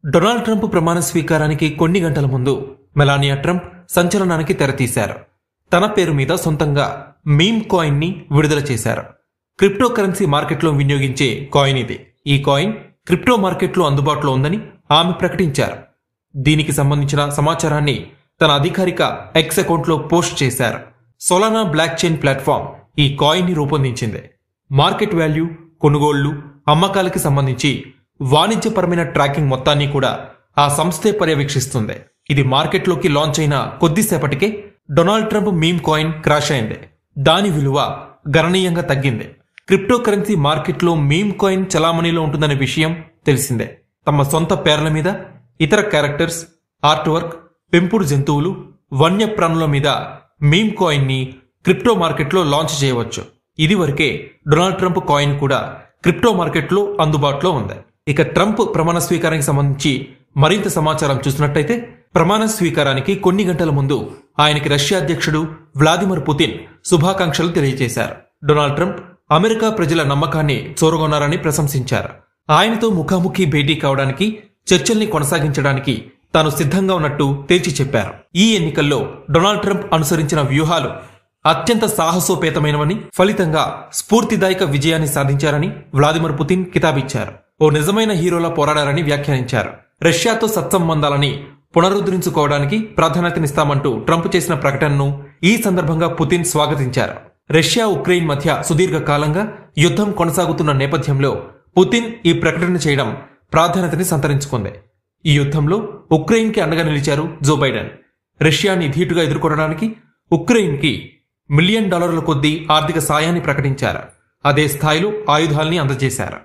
Donald Trump ప్రమాణ స్వీకారానికి కొన్ని గంటల ముందు మెలానియా ట్రంప్ సంచలనానికి తెరతీశారు. తన పేరు మీద సొంతంగా మీమ్ కాయిన్ ని విడుదల చేశారు. క్రిప్టో కరెన్సీ మార్కెట్లో వినియోగించే కాయిన్ ఇది. ఈ కాయిన్ క్రిప్టో మార్కెట్లో అందుబాటులో ఉందని ఆమె ప్రకటించారు. దీనికి సంబంధించిన సమాచారాన్ని తన అధికారిక ఎక్స్ అకౌంట్లో పోస్ట్ చేశారు. సోలానా బ్లాక్ చైన్ ప్లాట్ఫామ్ ఈ కాయిన్ ని రూపొందించింది. మార్కెట్ వాల్యూ, కొనుగోళ్లు, అమ్మకాలకి సంబంధించి వాణిజ్యపరమైన ట్రాకింగ్ మొత్తాన్ని కూడా ఆ సంస్థే పర్యవేక్షిస్తుంది. ఇది మార్కెట్లోకి లాంచ్ అయిన కొద్దిసేపటికే Donald Trump meme coin crash అయింది. దాని విలువ గణనీయంగా తగ్గింది. క్రిప్టో కరెన్సీ మార్కెట్లో మీమ్ కాయిన్ చలామణిలో ఉంటుందనే విషయం తెలిసిందే. తమ సొంత పేర్ల మీద ఇతర క్యారెక్టర్స్, ఆర్ట్ వర్క్, పెంపుడు జంతువులు, వన్యప్రాణుల మీద మీమ్ కాయిన్ ని క్రిప్టో మార్కెట్లో లాంచ్ చేయవచ్చు. ఇదివరకే డొనాల్డ్ ట్రంప్ కాయిన్ కూడా క్రిప్టో మార్కెట్లో అందుబాటులో ఉంది. ఇక ట్రంప్ ప్రమాణ స్వీకారానికి సంబంధించి మరింత సమాచారం చూసినట్టయితే, ప్రమాణ స్వీకారానికి కొన్ని గంటల ముందు ఆయనకి రష్యా అధ్యక్షుడు వ్లాదిమిర్ పుతిన్ శుభాకాంక్షలు తెలియజేశారు. డొనాల్డ్ ట్రంప్ అమెరికా ప్రజల నమ్మకాన్ని చూరగొన్నారని ప్రశంసించారు. ఆయనతో ముఖాముఖి భేటీ కావడానికి, చర్చల్ని కొనసాగించడానికి తాను సిద్ధంగా ఉన్నట్టు తేల్చి చెప్పారు. ఈ ఎన్నికల్లో డొనాల్డ్ ట్రంప్ అనుసరించిన వ్యూహాలు అత్యంత సాహసోపేతమైనవని, ఫలితంగా స్ఫూర్తిదాయక విజయాన్ని సాధించారని వ్లాదిమిర్ పుతిన్ కితాబిచ్చారు. ఓ నిజమైన హీరోలా పోరాడారని వ్యాఖ్యానించారు. రష్యాతో సత్సంబంధాలని పునరుద్ధరించుకోవడానికి ప్రాధాన్యతనిస్తామంటూ ట్రంప్ చేసిన ప్రకటనను ఈ సందర్భంగా పుతిన్ స్వాగతించారు. రష్యా, ఉక్రెయిన్ మధ్య సుదీర్ఘ కాలంగా యుద్ధం కొనసాగుతున్న నేపథ్యంలో పుతిన్ ఈ ప్రకటన చేయడం ప్రాధాన్యతని సంతరించుకుంది. ఈ యుద్ధంలో ఉక్రెయిన్ కి అండగా నిలిచారు జో బైడెన్. రష్యాని ధీటుగా ఎదుర్కొనడానికి ఉక్రెయిన్ కి $1 మిలియన్ కొద్దీ ఆర్థిక సాయాన్ని ప్రకటించారు. అదే స్థాయిలో ఆయుధాల్ని అందజేశారు.